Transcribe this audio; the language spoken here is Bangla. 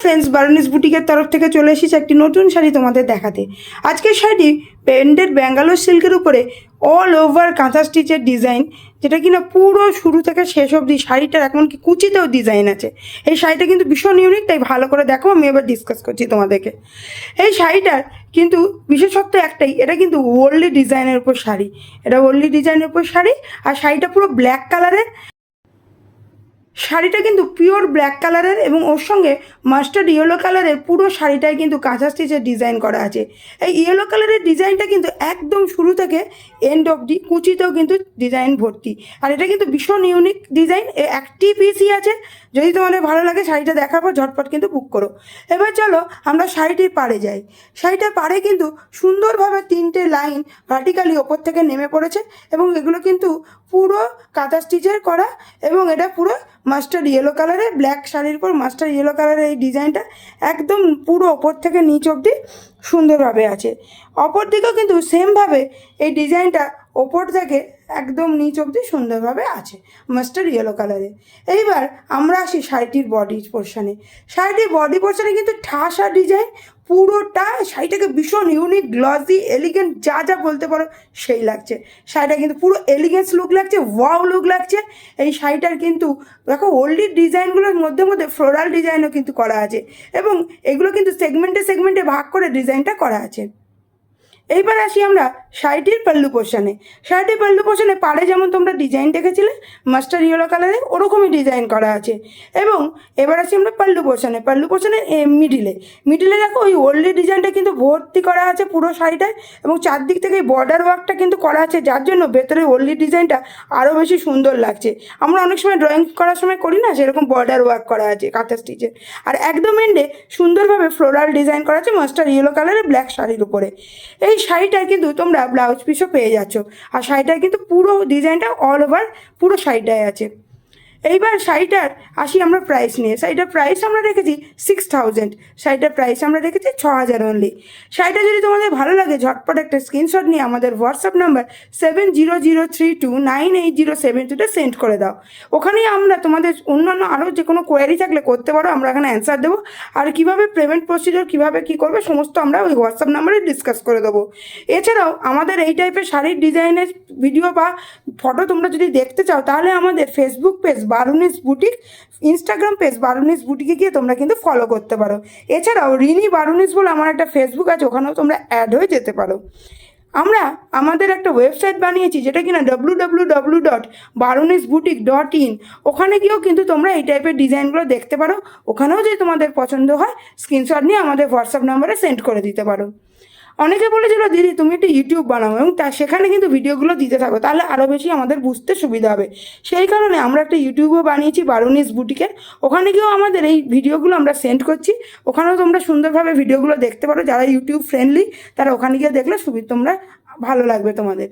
ফ্রেন্ডস, বারুনিস বুটিকের তরফ থেকে চলে এসেছে একটি নতুন শাড়ি তোমাদের দেখাতে। আজকের শাড়িটি প্যান্টেড ব্যাঙ্গালোর সিল্কের উপরে অল ওভার কাঁথা স্টিচের ডিজাইন, যেটা কিনা পুরো শুরু থেকে শেষ অবধি শাড়িটার এমনকি কুচিতেও ডিজাইন আছে। এই শাড়িটা কিন্তু ভীষণ ইউনিক, তাই ভালো করে দেখো, আমি এবার ডিসকাস করছি তোমাদেরকে। এই শাড়িটার কিন্তু বিশেষত্ব একটাই, এটা কিন্তু ওল্ডলি ডিজাইনের উপর শাড়ি, এটা ওল্ডলি ডিজাইনের উপর শাড়ি। আর শাড়িটা পুরো ব্ল্যাক কালারের, শাড়িটা কিন্তু পিওর ব্ল্যাক কালারের এবং ওর সঙ্গে মাস্টার্ড ইয়েলো কালারের পুরো শাড়িটায় কিন্তু কাঁথা স্টিচের ডিজাইন করা আছে। এই ইয়েলো কালারের ডিজাইনটা কিন্তু একদম শুরু থেকে এন্ড অবধি কুচিতেও কিন্তু ডিজাইন ভর্তি। আর এটা কিন্তু ভীষণ ইউনিক ডিজাইন, একটি পিসই আছে। যদি তোমাদের ভালো লাগে শাড়িটা দেখার পর ঝটপট কিন্তু বুক করো। এবার চলো আমরা শাড়িটির পাড়ে যাই। শাড়িটার পাড়ে কিন্তু সুন্দরভাবে 3টে লাইন ভার্টিক্যালি ওপর থেকে নেমে পড়েছে এবং এগুলো কিন্তু পুরো কাঁথা স্টিচের করা এবং এটা পুরো মাস্টার্ড ইয়েলো কালারের, ব্ল্যাক শাড়ির উপর মাস্টার্ড ইয়েলো কালারের এই ডিজাইনটা একদম পুরো ওপর থেকে নিচ অবধি সুন্দরভাবে আছে। অপর দিকেও কিন্তু সেমভাবে এই ডিজাইনটা ওপর থেকে একদম নিচ অবধি সুন্দরভাবে আছে মাস্টার্ড ইয়েলো কালারে। এইবার আমরা আসি শাড়িটির বডি পোর্শনে। শাড়িটির বডি পোর্শনে কিন্তু ঠাসা ডিজাইন, পুরোটা শাড়িটাকে ভীষণ ইউনিক, গ্লসি, এলিগেন্ট, যা যা বলতে পারো সেই লাগছে। শাড়িটা কিন্তু পুরো এলিগেন্স লুক লাগছে, ওয়াও লুক লাগছে। এই শাড়িটার কিন্তু দেখো ওল্ডি ডিজাইনগুলোর মধ্যে মধ্যে ফ্লোরাল ডিজাইনও কিন্তু করা আছে এবং এগুলো কিন্তু সেগমেন্টে সেগমেন্টে ভাগ করে ডিজাইনটা করা আছে। এইবার আসি আমরা শাড়িটির পাল্লু পোর্শনে। শাড়িটির পাল্লু পোর্শনে পাড়ে যেমন তোমরা ডিজাইন দেখেছিলে মাস্টার্ড ইয়েলো কালারে, ওরকমই ডিজাইন করা আছে। এবং এবার আসি আমরা পাল্লু পোর্শনে। পাল্লু পোর্শনে মিডিলে দেখো ওই ওল্ড ডিজাইনটা কিন্তু ভর্তি করা আছে পুরো শাড়িটায় এবং চারদিক থেকে বর্ডার ওয়ার্কটা কিন্তু করা আছে, যার জন্য ভেতরে ওল্ড ডিজাইনটা আরও বেশি সুন্দর লাগছে। আমরা অনেক সময় ড্রয়িং করার সময় করি না, সেরকম বর্ডার ওয়ার্ক করা আছে কাঁথা স্টিচে। আর একদম এন্ডে সুন্দরভাবে ফ্লোরাল ডিজাইন করা আছে মাস্টার্ড ইয়েলো কালারের ব্ল্যাক শাড়ির উপরে। এই শাড়িটায় কিন্তু তোমরা ব্লাউজ পিসও পেয়ে যাচ্ছ। আর শাড়িটায় কিন্তু পুরো ডিজাইনটা অল ওভার পুরো শাড়িটায় আছে। এইবার শাড়িটার আসি আমরা প্রাইস নিয়ে। শাড়িটার প্রাইস আমরা রেখেছি 6000। শাড়িটার প্রাইস আমরা রেখেছি 6000 অনলি। শাড়িটা যদি তোমাদের ভালো লাগে ঝটপট একটা স্ক্রিনশট নিয়ে আমাদের হোয়াটসঅ্যাপ নাম্বার 7003298072 সেন্ড করে দাও। ওখানেই আমরা তোমাদের অন্যান্য আরও যে কোনো কোয়ারি থাকলে করতে পারো, আমরা এখানে অ্যান্সার দেবো। আর কীভাবে পেমেন্ট প্রসিডিওর কীভাবে কী করবে সমস্ত আমরা ওই হোয়াটসঅ্যাপ নাম্বারে ডিসকাস করে দেবো। এছাড়াও আমাদের এই টাইপের শাড়ির ডিজাইনের ভিডিও বা ফটো তোমরা যদি দেখতে চাও তাহলে আমাদের Facebook page Baruni's boutique, Instagram page Baruni's বুটিকে গিয়ে তোমরা কিন্তু ফলো করতে পারো। এছাড়াও রিনি বারুনিস বলে আমার একটা ফেসবুক আছে, ওখানেও তোমরা অ্যাড হয়ে যেতে পারো। আমরা আমাদের একটা ওয়েবসাইট বানিয়েছি যেটা কিনা www.barunisboutique.in। ওখানে গিয়েও কিন্তু তোমরা এই টাইপের ডিজাইনগুলো দেখতে পারো। ওখানেও যদি তোমাদের পছন্দ হয় স্ক্রিনশট নিয়ে আমাদের হোয়াটসঅ্যাপ নাম্বারে সেন্ড করে দিতে পারো। অনেকে বলেছিল দিদি তুমি একটা ইউটিউব বানাও এবং সেখানে কিন্তু ভিডিওগুলো দিতে থাকো, তাহলে আরও বেশি আমাদের বুঝতে সুবিধা হবে। সেই কারণে আমরা একটা ইউটিউবও বানিয়েছি বারুনিস বুটিকের। ওখানে গিয়েও আমাদের এই ভিডিওগুলো আমরা সেন্ড করছি। ওখানেও তোমরা সুন্দরভাবে ভিডিওগুলো দেখতে পারো। যারা ইউটিউব ফ্রেন্ডলি তারা ওখানে গিয়ে দেখলে তোমরা ভালো লাগবে তোমাদের।